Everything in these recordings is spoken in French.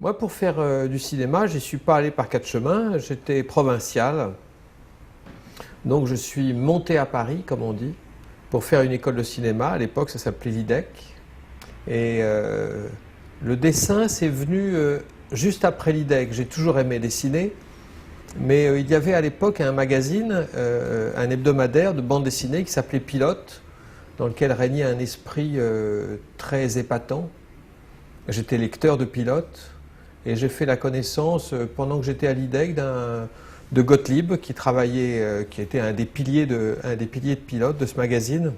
Moi, pour faire du cinéma, je n'y suis pas allé par quatre chemins. J'étais provincial. Donc, je suis monté à Paris, comme on dit, pour faire une école de cinéma. À l'époque, ça s'appelait l'IDEC. Et le dessin, c'est venu juste après l'IDEC. J'ai toujours aimé dessiner. Mais il y avait à l'époque un magazine, un hebdomadaire de bande dessinée qui s'appelait Pilote, dans lequel régnait un esprit très épatant. J'étais lecteur de Pilote. Et j'ai fait la connaissance, pendant que j'étais à l'IDEC, de Gottlieb, qui travaillait, qui était un des piliers de Pilote, de ce magazine.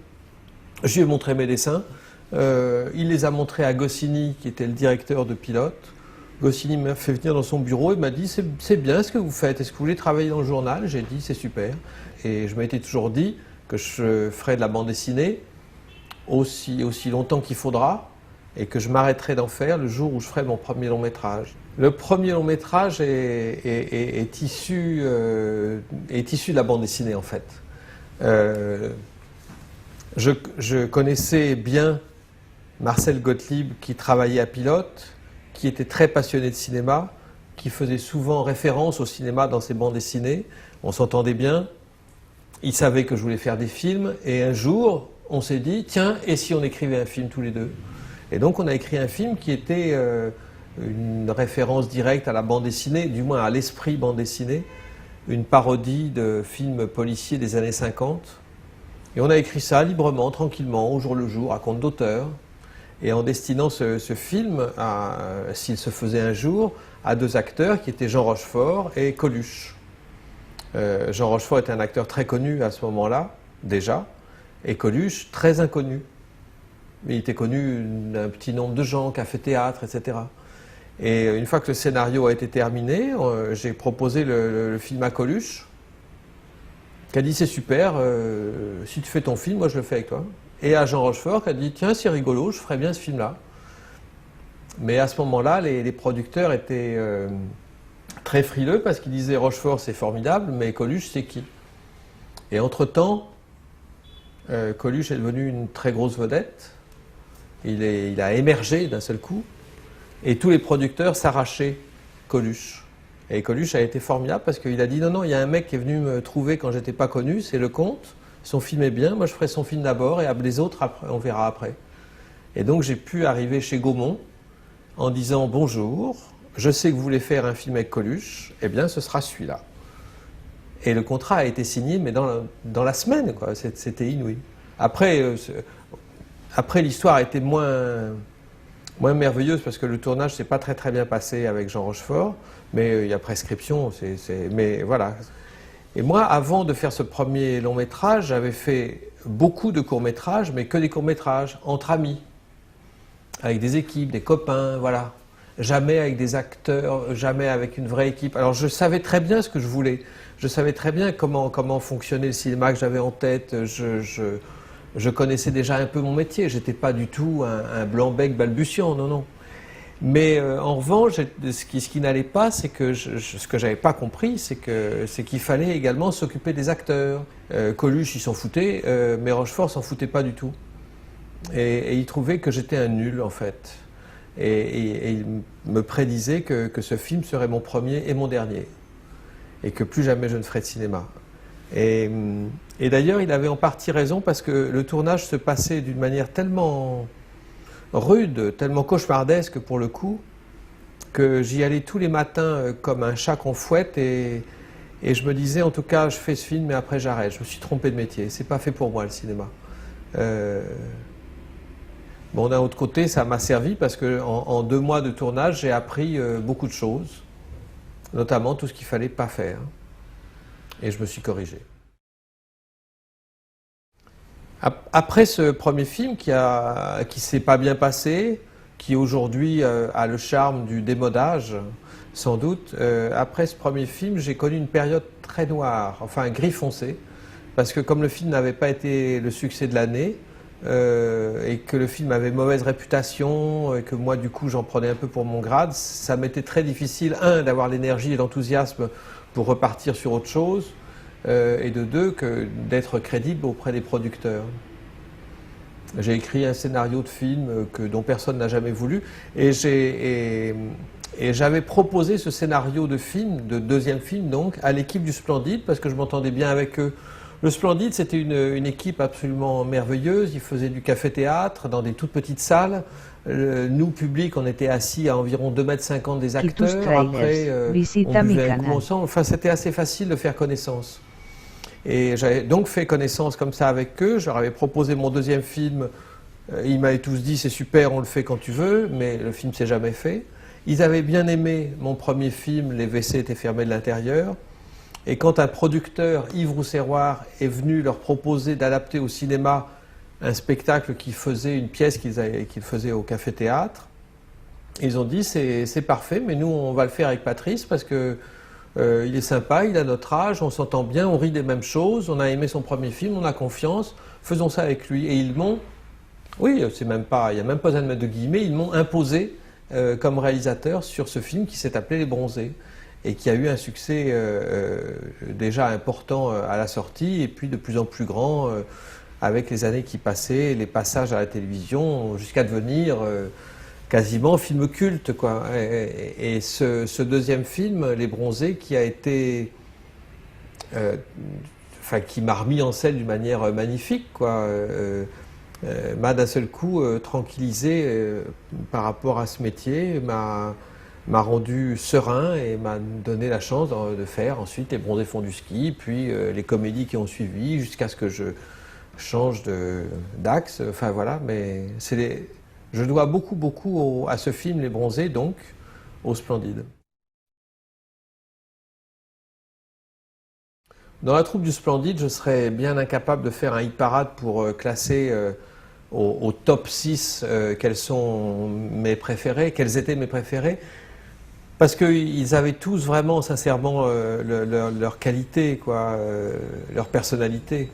Je lui ai montré mes dessins. Il les a montrés à Goscinny, qui était le directeur de Pilote. Goscinny m'a fait venir dans son bureau et m'a dit « C'est bien ce que vous faites, est-ce que vous voulez travailler dans le journal ?» J'ai dit « C'est super ». Et je m'étais toujours dit que je ferais de la bande dessinée aussi longtemps qu'il faudra, et que je m'arrêterai d'en faire le jour où je ferai mon premier long métrage. Le premier long métrage est issu de la bande dessinée en fait. Je connaissais bien Marcel Gottlieb qui travaillait à Pilote, qui était très passionné de cinéma, qui faisait souvent référence au cinéma dans ses bandes dessinées. On s'entendait bien. Il savait que je voulais faire des films et un jour on s'est dit tiens, et si on écrivait un film tous les deux? Et donc on a écrit un film qui était une référence directe à la bande dessinée, du moins à l'esprit bande dessinée, une parodie de films policiers des années 50. Et on a écrit ça librement, tranquillement, au jour le jour, à compte d'auteur, et en destinant ce film, s'il se faisait un jour, à deux acteurs qui étaient Jean Rochefort et Coluche. Jean Rochefort était un acteur très connu à ce moment-là, déjà, et Coluche très inconnu. Il était connu d'un petit nombre de gens, café théâtre, etc. Et une fois que le scénario a été terminé, j'ai proposé le film à Coluche, qui a dit c'est super, si tu fais ton film, moi je le fais avec toi. Et à Jean Rochefort, qui a dit tiens, c'est rigolo, je ferais bien ce film-là. Mais à ce moment-là, les producteurs étaient très frileux parce qu'ils disaient Rochefort c'est formidable, mais Coluche c'est qui? Et entre-temps, Coluche est devenu une très grosse vedette. Il a émergé d'un seul coup et tous les producteurs s'arrachaient Coluche. Et Coluche a été formidable parce qu'il a dit non, il y a un mec qui est venu me trouver quand j'étais pas connu, c'est Lecomte, son film est bien, moi je ferai son film d'abord et les autres après, on verra après. Et donc j'ai pu arriver chez Gaumont en disant bonjour, je sais que vous voulez faire un film avec Coluche, eh bien ce sera celui-là. Et le contrat a été signé, mais dans la semaine, quoi. C'était inouï. Après l'histoire a été moins merveilleuse parce que le tournage s'est pas très bien passé avec Jean Rochefort, mais il y a prescription, mais voilà. Et moi, avant de faire ce premier long métrage, j'avais fait beaucoup de courts métrages, mais que des courts métrages, entre amis, avec des équipes, des copains, voilà. Jamais avec des acteurs, jamais avec une vraie équipe. Alors je savais très bien ce que je voulais, je savais très bien comment fonctionnait le cinéma que j'avais en tête, je connaissais déjà un peu mon métier, j'étais pas du tout un blanc-bec balbutiant, non. Mais en revanche, ce qui n'allait pas, c'est que ce que j'avais pas compris, c'est qu'il fallait également s'occuper des acteurs. Coluche, il s'en foutait, mais Rochefort s'en foutait pas du tout. Et il trouvait que j'étais un nul, en fait. Et il me prédisait que ce film serait mon premier et mon dernier. Et que plus jamais je ne ferais de cinéma. Et d'ailleurs, il avait en partie raison parce que le tournage se passait d'une manière tellement rude, tellement cauchemardesque pour le coup, que j'y allais tous les matins comme un chat qu'on fouette et je me disais en tout cas je fais ce film mais après j'arrête, je me suis trompé de métier, c'est pas fait pour moi le cinéma. Bon, d'un autre côté ça m'a servi parce que en 2 mois de tournage j'ai appris beaucoup de choses, notamment tout ce qu'il fallait pas faire et je me suis corrigé. Après ce premier film qui s'est pas bien passé, qui aujourd'hui a le charme du démodage, sans doute, après ce premier film, j'ai connu une période très noire, enfin gris foncé, parce que comme le film n'avait pas été le succès de l'année, et que le film avait mauvaise réputation, et que moi du coup j'en prenais un peu pour mon grade, ça m'était très difficile, d'avoir l'énergie et l'enthousiasme pour repartir sur autre chose, et de deux, d'être crédible auprès des producteurs. J'ai écrit un scénario de film dont personne n'a jamais voulu, et Et j'avais proposé ce scénario de film, de deuxième film donc, à l'équipe du Splendide parce que je m'entendais bien avec eux. Le Splendide, c'était une équipe absolument merveilleuse. Ils faisaient du café-théâtre dans des toutes petites salles. Nous, public, on était assis à environ 2,50 m des acteurs. Après, on buvait un coup ensemble. Enfin, c'était assez facile de faire connaissance. Et j'avais donc fait connaissance comme ça avec eux. Je leur avais proposé mon deuxième film. Ils m'avaient tous dit, c'est super, on le fait quand tu veux, mais le film s'est jamais fait. Ils avaient bien aimé mon premier film, Les WC étaient fermés de l'intérieur. Et quand un producteur, Yves Rousserroir, est venu leur proposer d'adapter au cinéma un spectacle qui faisait une pièce qu'ils faisaient au café-théâtre, ils ont dit c'est parfait, mais nous on va le faire avec Patrice parce que il est sympa, il a notre âge, on s'entend bien, on rit des mêmes choses, on a aimé son premier film, on a confiance, faisons ça avec lui. Et ils m'ont, oui, c'est même pas, il n'y a même pas besoin de mettre de guillemets, ils m'ont imposé comme réalisateur sur ce film qui s'est appelé Les Bronzés et qui a eu un succès déjà important à la sortie et puis de plus en plus grand avec les années qui passaient, les passages à la télévision jusqu'à devenir quasiment film culte, quoi. Et ce deuxième film, Les Bronzés, qui a été, qui m'a remis en scène d'une manière magnifique, quoi. M'a d'un seul coup tranquillisé par rapport à ce métier, m'a rendu serein et m'a donné la chance de faire ensuite Les Bronzés font du ski, puis les comédies qui ont suivi jusqu'à ce que je change d'axe. Enfin voilà, mais je dois beaucoup à ce film Les Bronzés, donc au Splendide. Dans la troupe du Splendide, je serais bien incapable de faire un hit-parade pour classer au top 6 quels étaient mes préférés, parce qu'ils avaient tous vraiment, sincèrement, leur qualité, quoi, leur personnalité.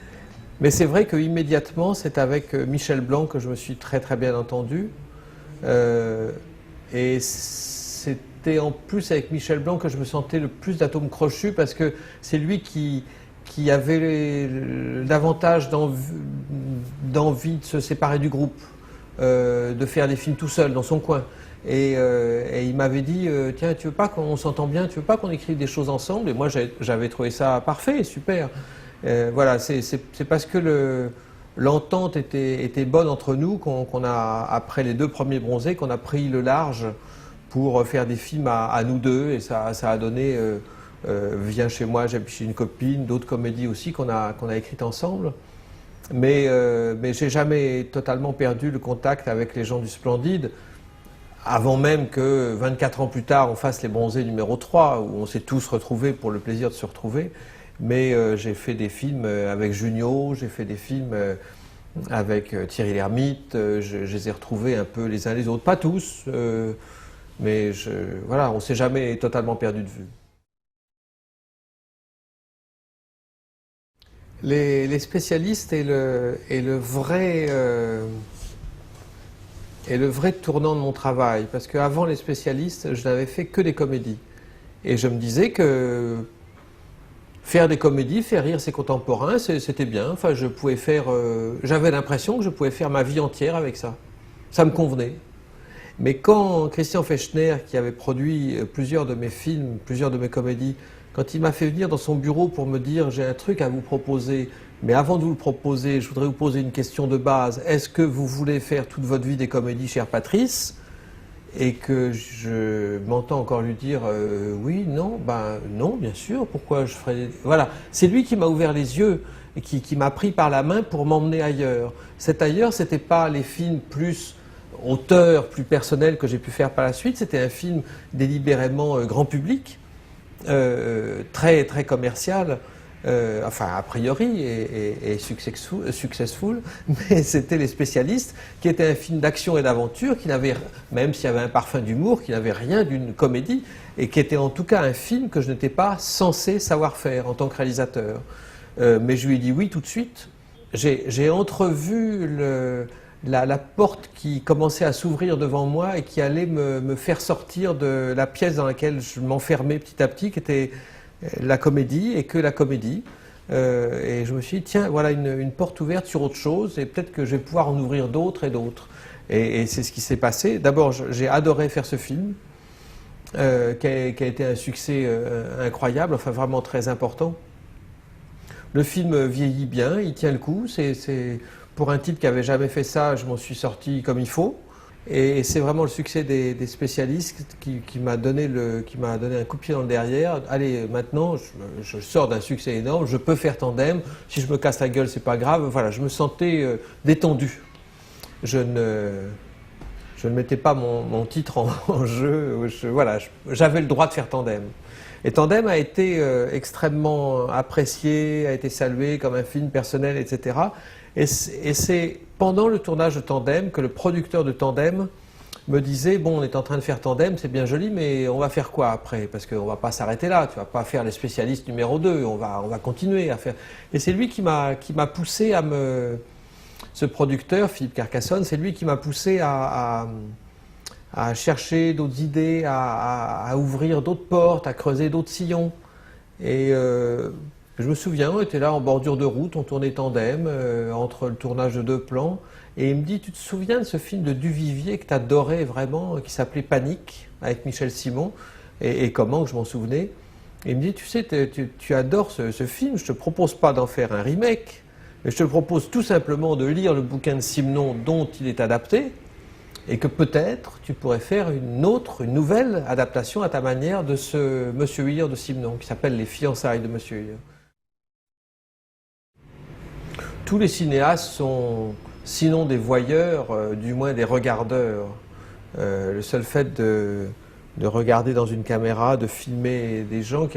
Mais c'est vrai qu'immédiatement, c'est avec Michel Blanc que je me suis très bien entendu. Et c'était en plus avec Michel Blanc que je me sentais le plus d'atomes crochus parce que c'est lui qui avait davantage d'envie de se séparer du groupe, de faire des films tout seul dans son coin. Et il m'avait dit tiens, tu veux pas qu'on s'entend bien, tu veux pas qu'on écrive des choses ensemble? Et moi j'avais trouvé ça parfait, super. Voilà, c'est parce que l'entente était bonne entre nous qu'on a, après les deux premiers Bronzés, qu'on a pris le large pour faire des films à nous deux, et ça a donné Viens chez moi, j'habite chez une copine, d'autres comédies aussi qu'on a écrites ensemble. Mais j'ai jamais totalement perdu le contact avec les gens du Splendide, avant même que 24 ans plus tard on fasse Les Bronzés numéro 3, où on s'est tous retrouvés pour le plaisir de se retrouver. Mais j'ai fait des films avec Junio, j'ai fait des films avec Thierry Lhermitte, je les ai retrouvés un peu les uns les autres, pas tous, mais voilà, on ne s'est jamais totalement perdu de vue. Les spécialistes est le vrai tournant de mon travail, parce qu'avant les spécialistes, je n'avais fait que des comédies. Et je me disais que faire des comédies, faire rire ses contemporains, c'était bien. Enfin, j'avais l'impression que je pouvais faire ma vie entière avec ça. Ça me convenait. Mais quand Christian Fechner, qui avait produit plusieurs de mes films, plusieurs de mes comédies, quand il m'a fait venir dans son bureau pour me dire « j'ai un truc à vous proposer, mais avant de vous le proposer, je voudrais vous poser une question de base. Est-ce que vous voulez faire toute votre vie des comédies, cher Patrice ?» Et que je m'entends encore lui dire oui, non, ben non, bien sûr, pourquoi je ferais... Voilà, c'est lui qui m'a ouvert les yeux et qui m'a pris par la main pour m'emmener ailleurs. Cet ailleurs, c'était pas les films plus auteurs, plus personnels que j'ai pu faire par la suite, c'était un film délibérément grand public, très commercial, enfin a priori et successful, mais c'était Les Spécialistes, qui était un film d'action et d'aventure, qui n'avait, même s'il y avait un parfum d'humour, qui n'avait rien d'une comédie, et qui était en tout cas un film que je n'étais pas censé savoir faire en tant que réalisateur. Mais je lui ai dit oui tout de suite. J'ai entrevu la porte qui commençait à s'ouvrir devant moi et qui allait me faire sortir de la pièce dans laquelle je m'enfermais petit à petit, qui était la comédie et que la comédie. Et je me suis dit, tiens, voilà une porte ouverte sur autre chose et peut-être que je vais pouvoir en ouvrir d'autres et d'autres. Et c'est ce qui s'est passé. D'abord, j'ai adoré faire ce film. qui a été un succès incroyable, enfin vraiment très important. Le film vieillit bien, il tient le coup. Pour un type qui n'avait jamais fait ça, je m'en suis sorti comme il faut. Et c'est vraiment le succès des spécialistes qui m'a donné un coup de pied dans le derrière. Allez, maintenant, je sors d'un succès énorme, je peux faire tandem. Si je me casse la gueule, c'est pas grave. Voilà, je me sentais détendu. Je ne mettais pas mon titre en jeu. Voilà, j'avais le droit de faire tandem. Et Tandem a été extrêmement apprécié, a été salué comme un film personnel, etc. Et c'est pendant le tournage de Tandem que le producteur de Tandem me disait, bon, on est en train de faire Tandem, c'est bien joli, mais on va faire quoi après? Parce qu'on ne va pas s'arrêter là, tu ne vas pas faire les spécialistes numéro 2, on va continuer à faire. Et c'est lui qui m'a poussé à me... Ce producteur, Philippe Carcassonne, c'est lui qui m'a poussé à chercher d'autres idées, à ouvrir d'autres portes, à creuser d'autres sillons. Et je me souviens, on était là en bordure de route, on tournait Tandem, entre le tournage de 2 plans, et il me dit, tu te souviens de ce film de Duvivier que tu adorais vraiment, qui s'appelait Panique, avec Michel Simon, et comment que je m'en souvenais. Et il me dit, tu sais, tu adores ce film, je ne te propose pas d'en faire un remake, mais je te propose tout simplement de lire le bouquin de Simenon dont il est adapté, et que peut-être tu pourrais faire une nouvelle adaptation à ta manière de ce Monsieur Hir de Simenon, qui s'appelle Les fiançailles de Monsieur Hir. Tous les cinéastes sont, sinon des voyeurs, du moins des regardeurs. Le seul fait de regarder dans une caméra, de filmer des gens,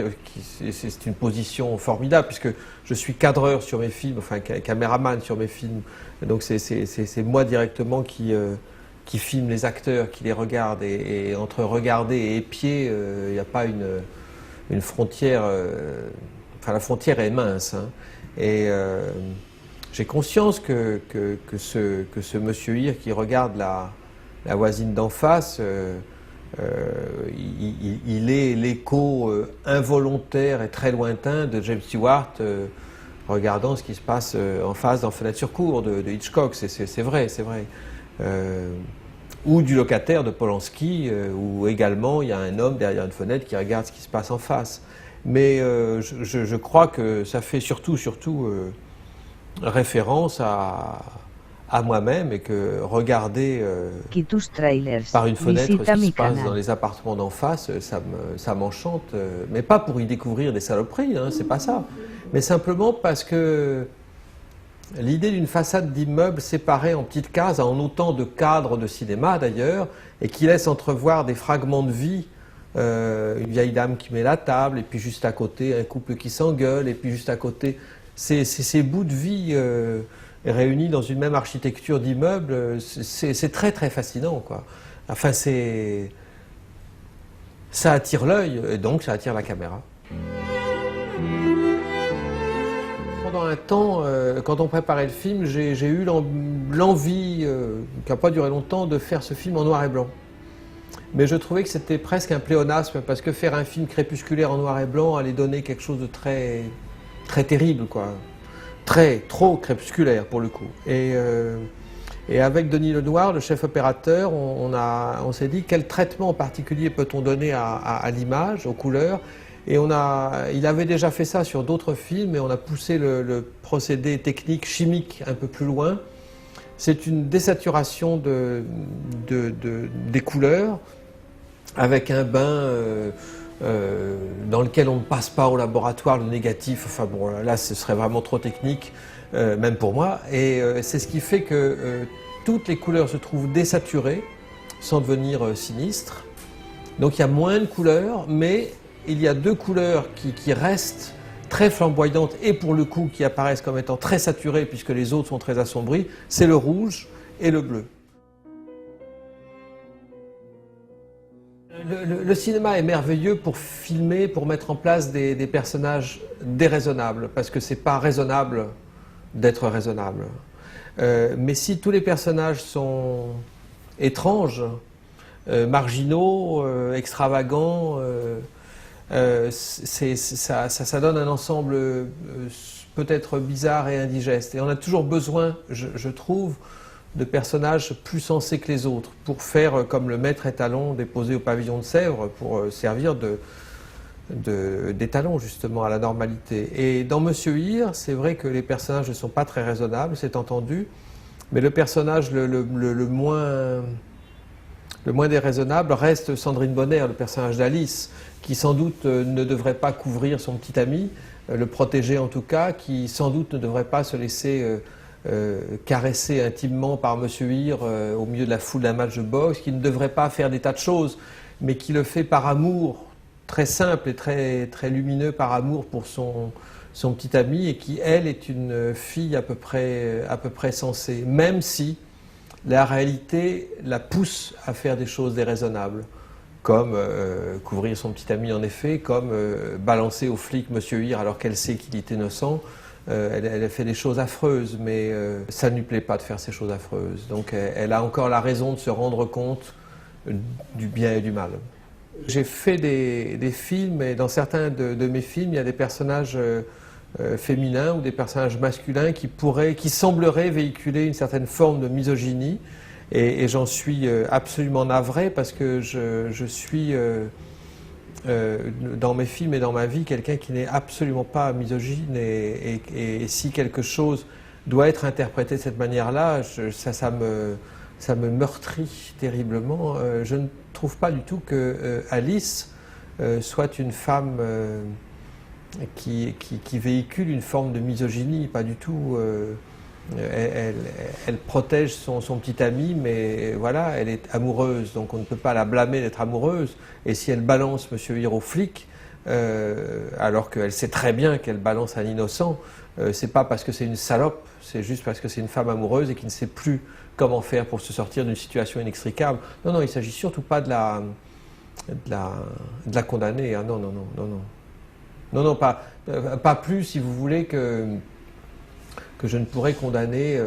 c'est une position formidable, puisque je suis cadreur sur mes films, enfin caméraman sur mes films, donc c'est moi directement qui filme les acteurs, qui les regarde, et entre regarder et épier, il n'y a pas une frontière, enfin la frontière est mince, hein. Et j'ai conscience que ce Monsieur Hir qui regarde la voisine d'en face, il est l'écho involontaire et très lointain de James Stewart regardant ce qui se passe en face dans Fenêtre sur cour de Hitchcock, c'est vrai, c'est vrai. Ou du Locataire de Polanski, où également il y a un homme derrière une fenêtre qui regarde ce qui se passe en face. Mais je crois que ça fait surtout référence à moi-même, et que regarder par une fenêtre ce qui se passe dans les appartements d'en face, ça m'enchante, mais pas pour y découvrir des saloperies, hein, c'est pas ça, mais simplement parce que l'idée d'une façade d'immeuble séparée en petites cases, en autant de cadres de cinéma d'ailleurs, et qui laisse entrevoir des fragments de vie, une vieille dame qui met la table, et puis juste à côté un couple qui s'engueule, et puis juste à côté, ces bouts de vie réunis dans une même architecture d'immeuble, c'est très très fascinant, quoi. Enfin, ça attire l'œil, et donc ça attire la caméra. Pendant un temps, quand on préparait le film, j'ai eu l'envie, qui n'a pas duré longtemps, de faire ce film en noir et blanc. Mais je trouvais que c'était presque un pléonasme, parce que faire un film crépusculaire en noir et blanc allait donner quelque chose de très, très terrible, quoi. Trop crépusculaire pour le coup. Et avec Denis Lenoir, le chef opérateur, on s'est dit quel traitement en particulier peut-on donner à l'image, aux couleurs. Et il avait déjà fait ça sur d'autres films, et on a poussé le procédé technique chimique un peu plus loin. C'est une désaturation des couleurs, avec un bain dans lequel on ne passe pas au laboratoire le négatif. Enfin bon, là ce serait vraiment trop technique, même pour moi. Et c'est ce qui fait que toutes les couleurs se trouvent désaturées, sans devenir sinistres. Donc il y a moins de couleurs, mais il y a 2 couleurs qui restent très flamboyantes, et pour le coup qui apparaissent comme étant très saturées, puisque les autres sont très assombris, c'est le rouge et le bleu. Le cinéma est merveilleux pour filmer, pour mettre en place des personnages déraisonnables, parce que c'est pas raisonnable d'être raisonnable. Mais si tous les personnages sont étranges, marginaux, extravagants, ça donne un ensemble peut-être bizarre et indigeste. Et on a toujours besoin, je trouve, de personnages plus sensés que les autres, pour faire comme le maître étalon déposé au pavillon de Sèvres, pour servir d'étalon justement à la normalité. Et dans Monsieur Hir, c'est vrai que les personnages ne sont pas très raisonnables, c'est entendu, mais le personnage le moins déraisonnable reste Sandrine Bonnaire, le personnage d'Alice, qui sans doute ne devrait pas couvrir son petit ami, le protéger en tout cas, qui sans doute ne devrait pas se laisser caresser intimement par Monsieur Hir au milieu de la foule d'un match de boxe, qui ne devrait pas faire des tas de choses, mais qui le fait par amour, très simple et très lumineux par amour pour son petit ami, et qui, elle, est une fille à peu près sensée, même si la réalité la pousse à faire des choses déraisonnables, comme couvrir son petit ami en effet, comme balancer au flic Monsieur Hir alors qu'elle sait qu'il est innocent. Elle a fait des choses affreuses, mais ça ne lui plaît pas de faire ces choses affreuses. Donc elle a encore la raison de se rendre compte du bien et du mal. J'ai fait des films, et dans certains de mes films, il y a des personnages féminins ou des personnages masculins qui sembleraient véhiculer une certaine forme de misogynie, et j'en suis absolument navré, parce que je suis dans mes films et dans ma vie quelqu'un qui n'est absolument pas misogyne, et si quelque chose doit être interprété de cette manière-là, ça me meurtrit terriblement. Je ne trouve pas du tout que Alice soit une femme qui véhicule une forme de misogynie, pas du tout. Elle protège son petit ami, mais voilà, elle est amoureuse, donc on ne peut pas la blâmer d'être amoureuse. Et si elle balance Monsieur Hir au flic, alors qu'elle sait très bien qu'elle balance un innocent, c'est pas parce que c'est une salope, c'est juste parce que c'est une femme amoureuse et qui ne sait plus comment faire pour se sortir d'une situation inextricable. Non, non, il ne s'agit surtout pas de la condamner. Hein. Non, non, non, non, non. Non, non, pas plus, si vous voulez, que je ne pourrais condamner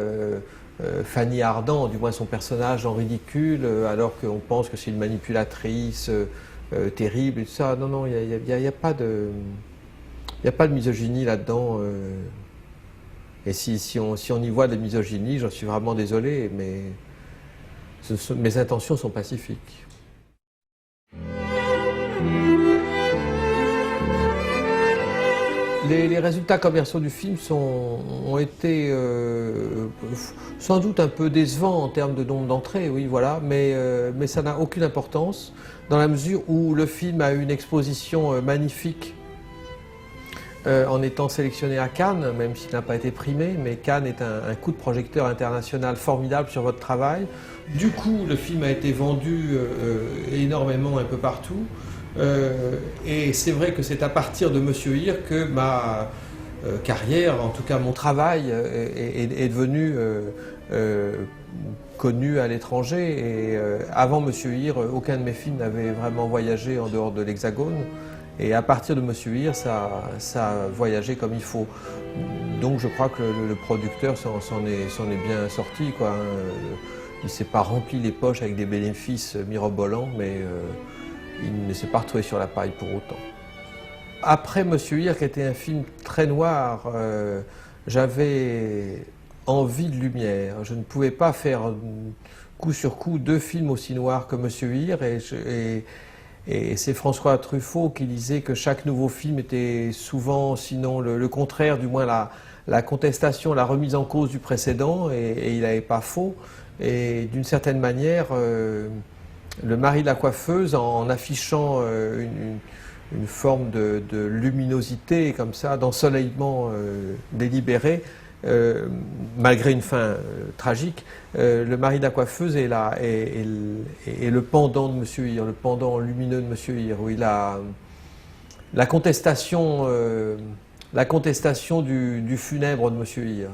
Fanny Ardant, du moins son personnage, en ridicule, alors qu'on pense que c'est une manipulatrice terrible et tout ça. Non, non, il n'y a pas de misogynie là-dedans. Et si on y voit de la misogynie, j'en suis vraiment désolé, mais mes intentions sont pacifiques. Les résultats commerciaux du film ont été sans doute un peu décevants en termes de nombre d'entrées, oui, voilà, mais ça n'a aucune importance, dans la mesure où le film a eu une exposition magnifique en étant sélectionné à Cannes, même s'il n'a pas été primé, mais Cannes est un coup de projecteur international formidable sur votre travail. Du coup, le film a été vendu énormément un peu partout. Et c'est vrai que c'est à partir de Monsieur Hir que ma carrière, en tout cas mon travail, est devenu connu à l'étranger. Et avant Monsieur Hir, aucun de mes films n'avait vraiment voyagé en dehors de l'Hexagone. Et à partir de Monsieur Hir, ça a voyagé comme il faut. Donc je crois que le producteur s'en est bien sorti, quoi, hein. Il ne s'est pas rempli les poches avec des bénéfices mirobolants, mais il ne s'est pas retrouvé sur la paille pour autant. Après Monsieur Hir, qui était un film très noir, j'avais envie de lumière. Je ne pouvais pas faire coup sur coup deux films aussi noirs que Monsieur Hir, et c'est François Truffaut qui disait que chaque nouveau film était souvent, sinon le contraire, du moins la contestation, la remise en cause du précédent, et il n'avait pas faux. Et d'une certaine manière, Le mari de la coiffeuse, en affichant une forme de luminosité comme ça, d'ensoleillement délibéré, malgré une fin tragique, Le mari de la coiffeuse est le pendant de Monsieur Hir, le pendant lumineux de Monsieur Hir, où il a la contestation du funèbre de Monsieur Hir.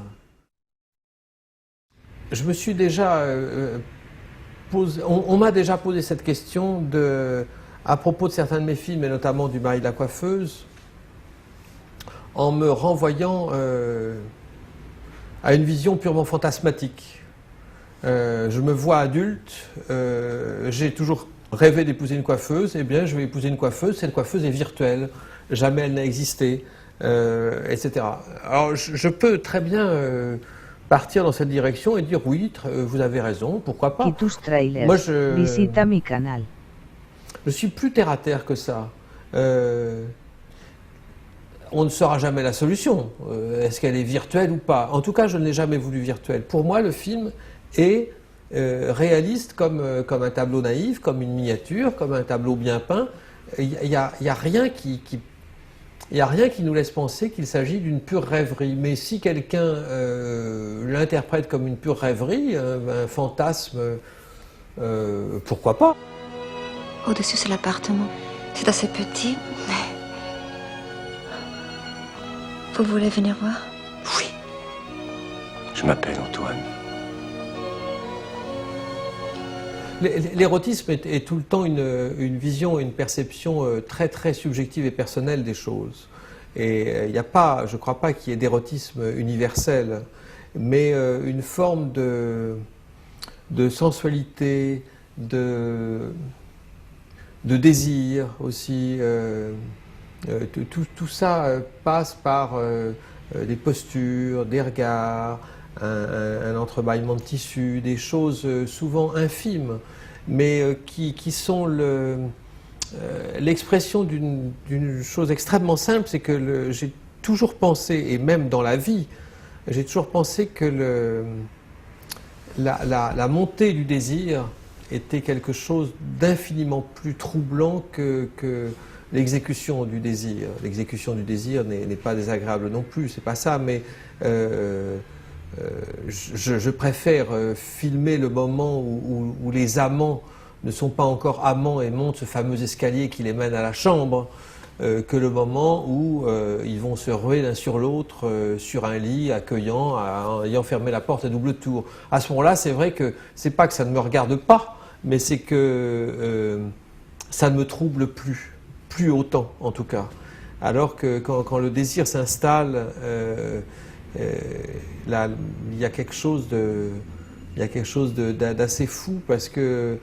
Je me suis déjà on m'a déjà posé cette question à propos de certains de mes films, et notamment du mari de la coiffeuse, en me renvoyant à une vision purement fantasmatique. Je me vois adulte, j'ai toujours rêvé d'épouser une coiffeuse, eh bien je vais épouser une coiffeuse, cette coiffeuse est virtuelle, jamais elle n'a existé, etc. Alors je peux très bien partir dans cette direction et dire oui, vous avez raison, pourquoi pas. Moi, Visita mi canal. Je suis plus terre à terre que ça. On ne saura jamais la solution. Est-ce qu'elle est virtuelle ou pas? En tout cas, je ne l'ai jamais voulu virtuelle. Pour moi, le film est réaliste comme un tableau naïf, comme une miniature, comme un tableau bien peint. Il n'y a rien qui nous laisse penser qu'il s'agit d'une pure rêverie. Mais si quelqu'un l'interprète comme une pure rêverie, un fantasme, pourquoi pas? Au-dessus, c'est l'appartement. C'est assez petit, mais... Vous voulez venir voir? Oui. Je m'appelle Antoine. L'érotisme est tout le temps une vision, une perception très très subjective et personnelle des choses. Et il n'y a pas, je ne crois pas qu'il y ait d'érotisme universel, mais une forme de sensualité, de désir aussi. Tout ça passe par des postures, des regards, un entrebâillement de tissu, des choses souvent infimes, mais qui sont l'expression d'une chose extrêmement simple, c'est que j'ai toujours pensé, et même dans la vie, j'ai toujours pensé que la montée du désir était quelque chose d'infiniment plus troublant que l'exécution du désir. L'exécution du désir n'est pas désagréable non plus, c'est pas ça, mais je préfère filmer le moment où les amants ne sont pas encore amants et montent ce fameux escalier qui les mène à la chambre, que le moment où ils vont se ruer l'un sur l'autre sur un lit accueillant, en ayant fermé la porte à double tour. À ce moment-là, c'est vrai que c'est pas que ça ne me regarde pas, mais c'est que ça ne me trouble plus autant en tout cas. Alors que quand le désir s'installe, là, il y a quelque chose d'assez fou, parce que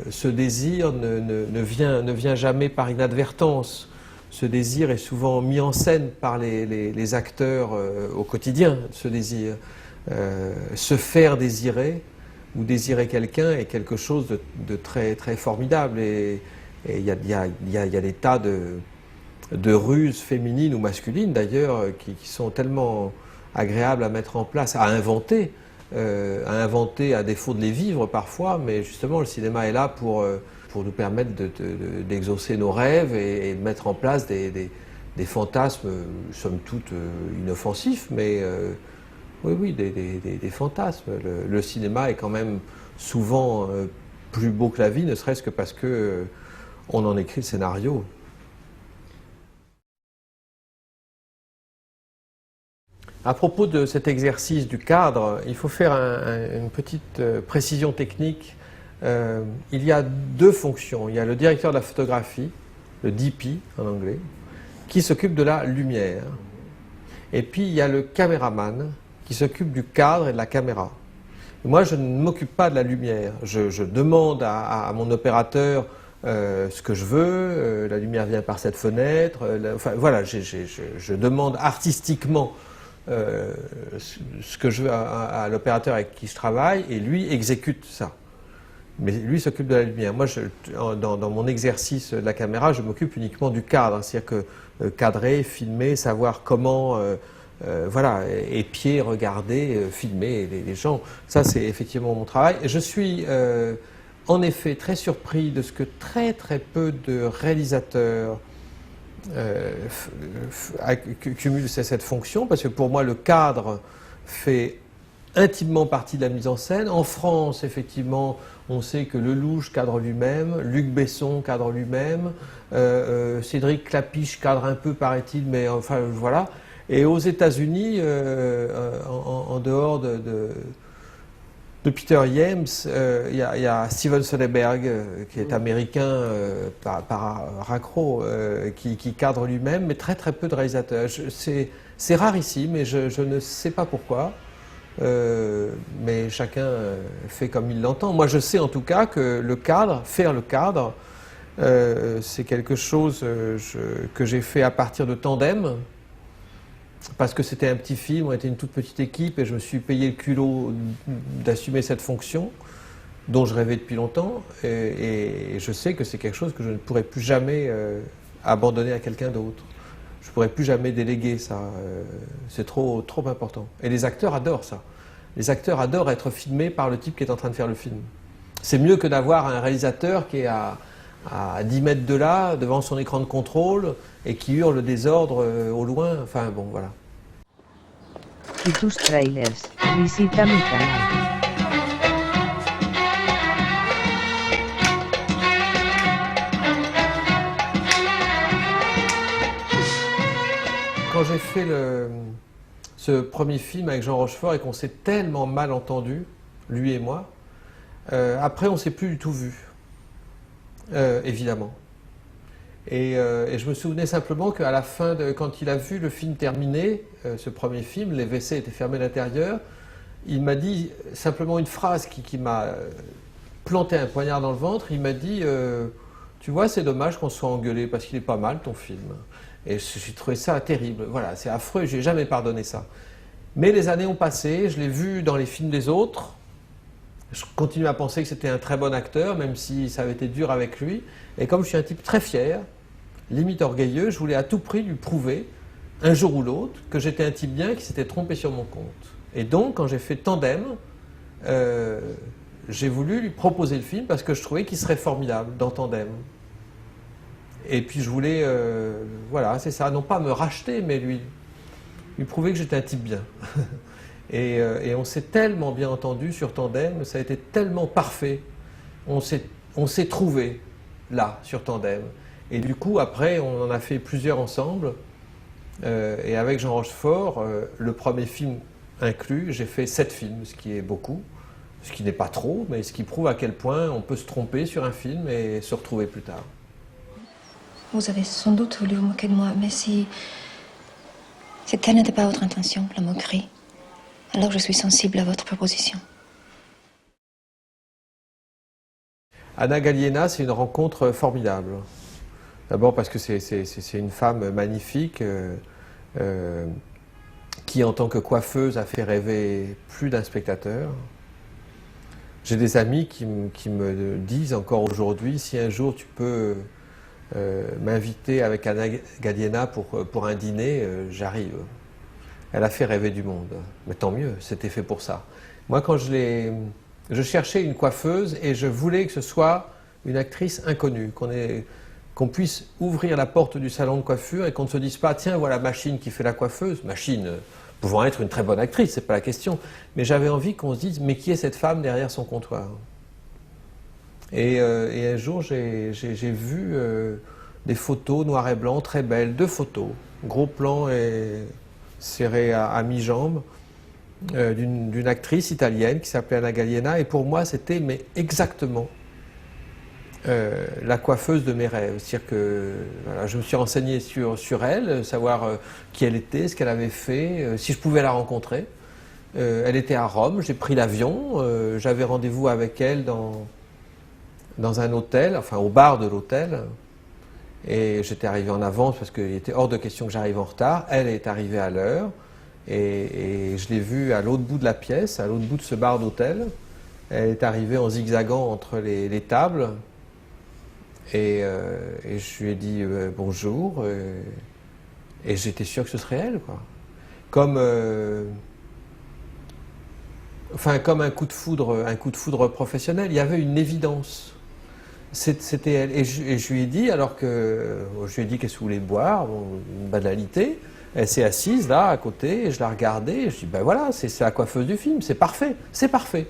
ce désir ne vient jamais par inadvertance. Ce désir est souvent mis en scène par les acteurs au quotidien, ce désir. Se faire désirer ou désirer quelqu'un est quelque chose de très, très formidable. Et il y a des tas de ruses féminines ou masculines d'ailleurs qui sont tellement agréables à mettre en place, à inventer à défaut de les vivre parfois, mais justement le cinéma est là pour nous permettre d'exaucer nos rêves et de mettre en place des fantasmes, somme toute inoffensifs, mais oui, des fantasmes. Le cinéma est quand même souvent plus beau que la vie, ne serait-ce que parce que on en écrit le scénario. À propos de cet exercice du cadre, il faut faire une petite précision technique. Il y a deux fonctions. Il y a le directeur de la photographie, le DP en anglais, qui s'occupe de la lumière. Et puis il y a le caméraman qui s'occupe du cadre et de la caméra. Moi, je ne m'occupe pas de la lumière. Je demande à mon opérateur ce que je veux, la lumière vient par cette fenêtre, enfin voilà, je demande artistiquement ce que je veux à l'opérateur avec qui je travaille, et lui exécute ça. Mais lui s'occupe de la lumière. Moi, dans mon exercice de la caméra, je m'occupe uniquement du cadre, hein, c'est-à-dire que cadrer, filmer, savoir comment, voilà, épier, regarder, filmer les gens. Ça, c'est effectivement mon travail. Et je suis en effet très surpris de ce que très très peu de réalisateurs cumulent cette fonction, parce que pour moi le cadre fait intimement partie de la mise en scène. En France, effectivement, on sait que Lelouch cadre lui-même, Luc Besson cadre lui-même, Cédric Clapiche cadre un peu, paraît-il, mais enfin voilà. Et aux États-Unis, en dehors de Peter James, il y a Steven Soderbergh, qui est américain par raccro, qui cadre lui-même, mais très très peu de réalisateurs. C'est rare ici, mais je ne sais pas pourquoi. Mais chacun fait comme il l'entend. Moi, je sais en tout cas que le cadre, faire le cadre, c'est quelque chose que j'ai fait à partir de tandem. parce que c'était un petit film, on était une toute petite équipe et je me suis payé le culot d'assumer cette fonction dont je rêvais depuis longtemps et je sais que c'est quelque chose que je ne pourrai plus jamais abandonner à quelqu'un d'autre. Je ne pourrai plus jamais déléguer ça, c'est trop important. Et les acteurs adorent ça. Les acteurs adorent être filmés par le type qui est en train de faire le film. C'est mieux que d'avoir un réalisateur qui est à 10 mètres de là, devant son écran de contrôle, et qui hurle le désordre au loin. Enfin bon, voilà. Y tus trailers, visita mi canal. Quand j'ai fait ce premier film avec Jean Rochefort et qu'on s'est tellement mal entendu, lui et moi, après on ne s'est plus du tout vu, évidemment. Et je me souvenais simplement qu'à la fin, quand il a vu le film terminé, ce premier film, les WC étaient fermés à l'intérieur, il m'a dit simplement une phrase qui m'a planté un poignard dans le ventre. Il m'a dit tu vois, c'est dommage qu'on se soit engueulé parce qu'il est pas mal ton film. Et j'ai trouvé ça terrible. Voilà, c'est affreux, je n'ai jamais pardonné ça. Mais les années ont passé, je l'ai vu dans les films des autres. Je continue à penser que c'était un très bon acteur, même si ça avait été dur avec lui. Et comme je suis un type très fier, limite orgueilleux, je voulais à tout prix lui prouver, un jour ou l'autre, que j'étais un type bien qui s'était trompé sur mon compte. Et donc, quand j'ai fait Tandem, j'ai voulu lui proposer le film parce que je trouvais qu'il serait formidable dans Tandem. Et puis je voulais, voilà, c'est ça, non pas me racheter, mais lui prouver que j'étais un type bien. Et on s'est tellement bien entendu sur Tandem, ça a été tellement parfait. On s'est trouvé là, sur Tandem. Et du coup, après, on en a fait plusieurs ensemble. Et avec Jean Rochefort, le premier film inclus, j'ai fait 7 films, ce qui est beaucoup. Ce qui n'est pas trop, mais ce qui prouve à quel point on peut se tromper sur un film et se retrouver plus tard. Vous avez sans doute voulu vous moquer de moi, mais si telle n'était pas votre intention, la moquerie, alors je suis sensible à votre proposition. Anna Galliena, c'est une rencontre formidable. D'abord parce que c'est une femme magnifique qui, en tant que coiffeuse, a fait rêver plus d'un spectateur. J'ai des amis qui me disent encore aujourd'hui, si un jour tu peux m'inviter avec Anna Galliena pour un dîner, j'arrive. Elle a fait rêver du monde. Mais tant mieux, c'était fait pour ça. Moi, quand je cherchais une coiffeuse et je voulais que ce soit une actrice inconnue, qu'on puisse ouvrir la porte du salon de coiffure et qu'on ne se dise pas, tiens, voilà Machine qui fait la coiffeuse. Machine pouvant être une très bonne actrice, c'est pas la question. Mais j'avais envie qu'on se dise, mais qui est cette femme derrière son comptoir ? Et un jour, j'ai vu des photos noir et blanc, très belles, 2 photos, gros plan et serré à mi-jambe, d'une actrice italienne qui s'appelait Anna Galliena. Et pour moi, c'était mais exactement la coiffeuse de mes rêves. C'est-à-dire que voilà, je me suis renseigné sur elle, savoir qui elle était, ce qu'elle avait fait, si je pouvais la rencontrer. Elle était à Rome, j'ai pris l'avion, j'avais rendez-vous avec elle dans un hôtel, enfin au bar de l'hôtel. Et j'étais arrivé en avance parce qu'il était hors de question que j'arrive en retard. Elle est arrivée à l'heure et je l'ai vue à l'autre bout de la pièce, à l'autre bout de ce bar d'hôtel. Elle est arrivée en zigzagant entre les tables et je lui ai dit bonjour et j'étais sûr que ce serait elle, quoi. Comme un coup de foudre professionnel. Il y avait une évidence. C'était elle. Et je lui ai dit, qu'est-ce que vous voulez boire, une banalité. Elle s'est assise là à côté et je la regardais et je dis ben voilà, c'est la coiffeuse du film, c'est parfait, c'est parfait.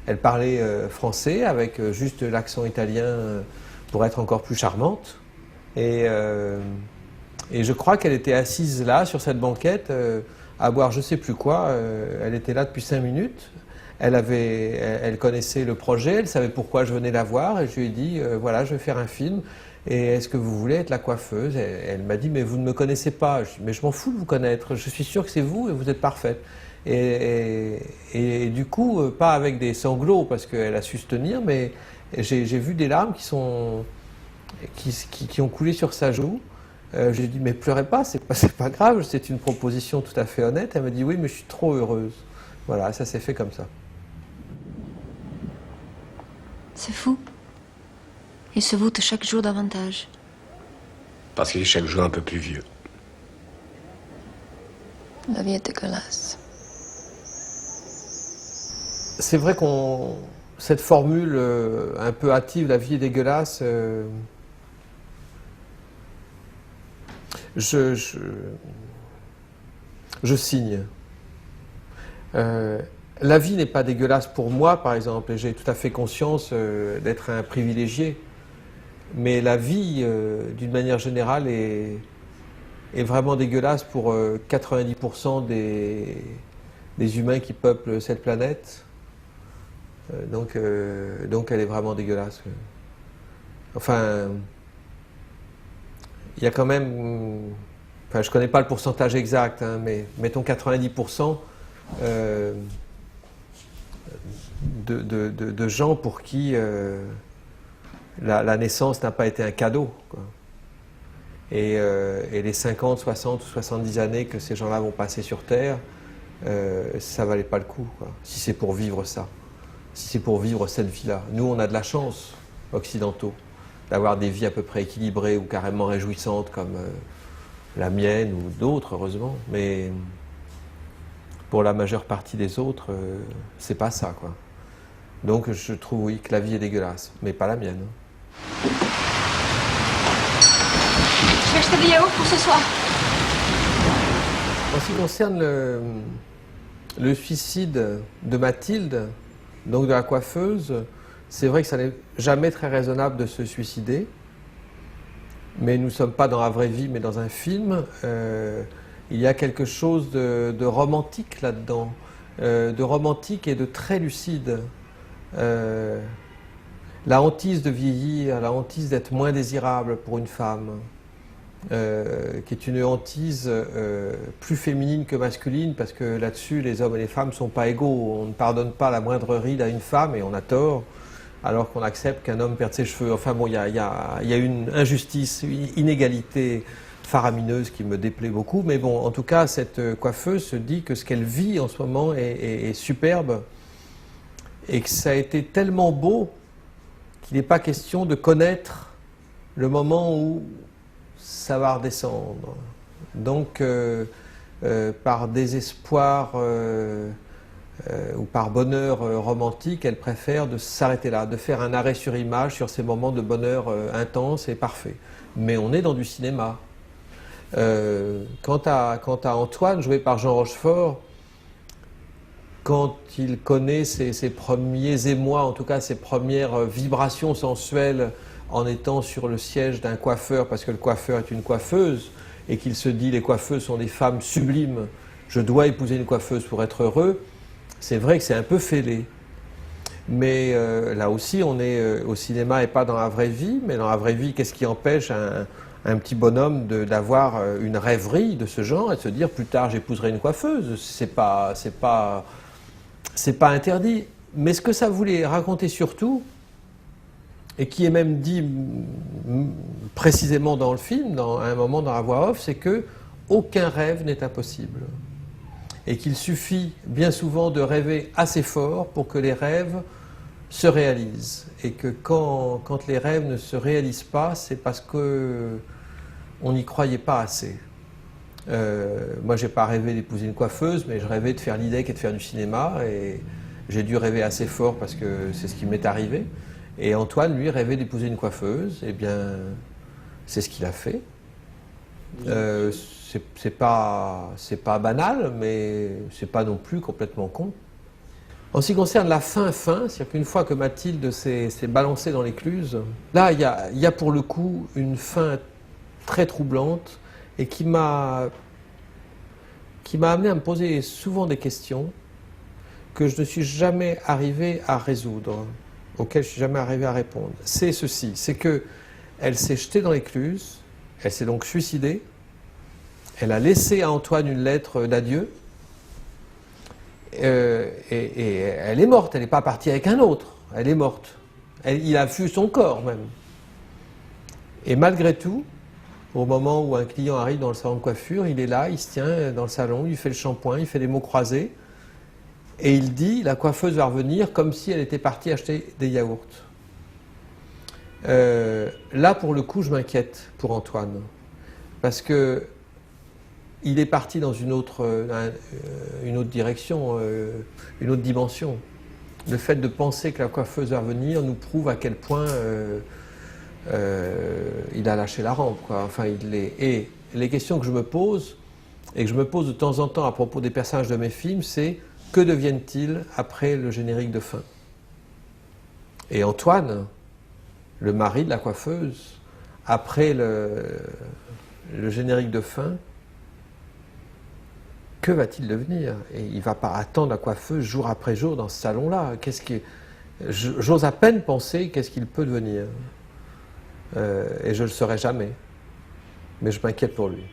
Elle parlait français avec juste l'accent italien pour être encore plus charmante. Et je crois qu'elle était assise là sur cette banquette à boire je sais plus quoi. Elle était là depuis 5 minutes. Elle connaissait le projet, elle savait pourquoi je venais la voir et je lui ai dit voilà, je vais faire un film et est-ce que vous voulez être la coiffeuse ? Elle m'a dit mais vous ne me connaissez pas. Je dis mais je m'en fous de vous connaître, je suis sûr que c'est vous et vous êtes parfaite. Et du coup, pas avec des sanglots parce qu'elle a su se tenir, mais j'ai vu des larmes qui ont coulé sur sa joue J'ai dit, mais pleurez pas, c'est pas grave, c'est une proposition tout à fait honnête. Elle m'a dit, oui, mais je suis trop heureuse. Voilà, ça s'est fait comme ça. C'est fou. Il se voûte chaque jour davantage. Parce qu'il est chaque jour un peu plus vieux. La vie est dégueulasse. C'est vrai cette formule un peu hâtive, la vie est dégueulasse, je signe. La vie n'est pas dégueulasse pour moi, par exemple, et j'ai tout à fait conscience d'être un privilégié. Mais la vie, d'une manière générale, est vraiment dégueulasse pour 90% des humains qui peuplent cette planète. Donc elle est vraiment dégueulasse. Enfin, il y a quand même... Enfin, je ne connais pas le pourcentage exact, hein, mais mettons 90% de gens pour qui la naissance n'a pas été un cadeau, quoi. Et les 50, 60 ou 70 années que ces gens-là vont passer sur Terre, ça ne valait pas le coup, quoi, si c'est pour vivre ça. Si c'est pour vivre cette vie-là. Nous, on a de la chance, occidentaux, d'avoir des vies à peu près équilibrées ou carrément réjouissantes comme la mienne ou d'autres, heureusement. Mais pour la majeure partie des autres, c'est pas ça, quoi. Donc je trouve, oui, que la vie est dégueulasse, mais pas la mienne. Je vais acheter des yaourts pour ce soir. En ce qui concerne le suicide de Mathilde, donc de la coiffeuse, c'est vrai que ça n'est jamais très raisonnable de se suicider, mais nous ne sommes pas dans la vraie vie, mais dans un film. Il y a quelque chose de romantique là-dedans, de romantique et de très lucide. La hantise de vieillir, la hantise d'être moins désirable pour une femme, qui est une hantise plus féminine que masculine, parce que là-dessus, les hommes et les femmes ne sont pas égaux. On ne pardonne pas la moindre ride à une femme, et on a tort, alors qu'on accepte qu'un homme perde ses cheveux. Enfin bon, il y a une injustice, une inégalité faramineuse qui me déplaît beaucoup. Mais bon, en tout cas, cette coiffeuse se dit que ce qu'elle vit en ce moment est superbe, et que ça a été tellement beau qu'il n'est pas question de connaître le moment où ça va redescendre. Donc, par désespoir ou par bonheur romantique, elle préfère de s'arrêter là, de faire un arrêt sur image sur ces moments de bonheur intense et parfait. Mais on est dans du cinéma. Quant à Antoine, joué par Jean Rochefort, quand il connaît ses premiers émois, en tout cas ses premières vibrations sensuelles, en étant sur le siège d'un coiffeur, parce que le coiffeur est une coiffeuse, et qu'il se dit les coiffeuses sont des femmes sublimes, je dois épouser une coiffeuse pour être heureux, c'est vrai que c'est un peu fêlé. Mais là aussi, on est au cinéma et pas dans la vraie vie, mais dans la vraie vie, qu'est-ce qui empêche un petit bonhomme d'avoir une rêverie de ce genre et de se dire plus tard j'épouserai une coiffeuse? C'est pas interdit. Mais ce que ça voulait raconter surtout, et qui est même dit précisément dans le film, à un moment dans la voix off, c'est que aucun rêve n'est impossible. Et qu'il suffit bien souvent de rêver assez fort pour que les rêves se réalisent. Et que quand les rêves ne se réalisent pas, c'est parce qu'on n'y croyait pas assez. Moi, j'ai pas rêvé d'épouser une coiffeuse, mais je rêvais de faire l'IDEC et de faire du cinéma. Et j'ai dû rêver assez fort parce que c'est ce qui m'est arrivé. Et Antoine, lui, rêvait d'épouser une coiffeuse. Eh bien, c'est ce qu'il a fait. C'est pas banal, mais c'est pas non plus complètement con. En ce qui concerne la fin, c'est-à-dire qu'une fois que Mathilde s'est balancée dans l'écluse, là, il y a pour le coup une fin très troublante et qui m'a amené à me poser souvent des questions que je ne suis jamais arrivé à résoudre, auxquelles je ne suis jamais arrivé à répondre. C'est ceci, c'est qu'elle s'est jetée dans l'écluse, elle s'est donc suicidée, elle a laissé à Antoine une lettre d'adieu, et elle est morte, elle n'est pas partie avec un autre, elle est morte. Il a vu son corps même. Et malgré tout, Au moment où un client arrive dans le salon de coiffure, il est là, il se tient dans le salon, il fait le shampoing, il fait les mots croisés, et il dit la coiffeuse va revenir comme si elle était partie acheter des yaourts. Là, pour le coup, je m'inquiète pour Antoine, parce que il est parti dans une autre direction, une autre dimension. Le fait de penser que la coiffeuse va revenir nous prouve à quel point il a lâché la rampe, quoi. Enfin, Et les questions que je me pose, et que je me pose de temps en temps à propos des personnages de mes films, c'est que deviennent-ils après le générique de fin? Et Antoine, le mari de la coiffeuse, après le générique de fin, que va-t-il devenir? Et il ne va pas attendre la coiffeuse jour après jour dans ce salon-là. J'ose à peine penser qu'est-ce qu'il peut devenir. Et je ne le saurai jamais. Mais je m'inquiète pour lui.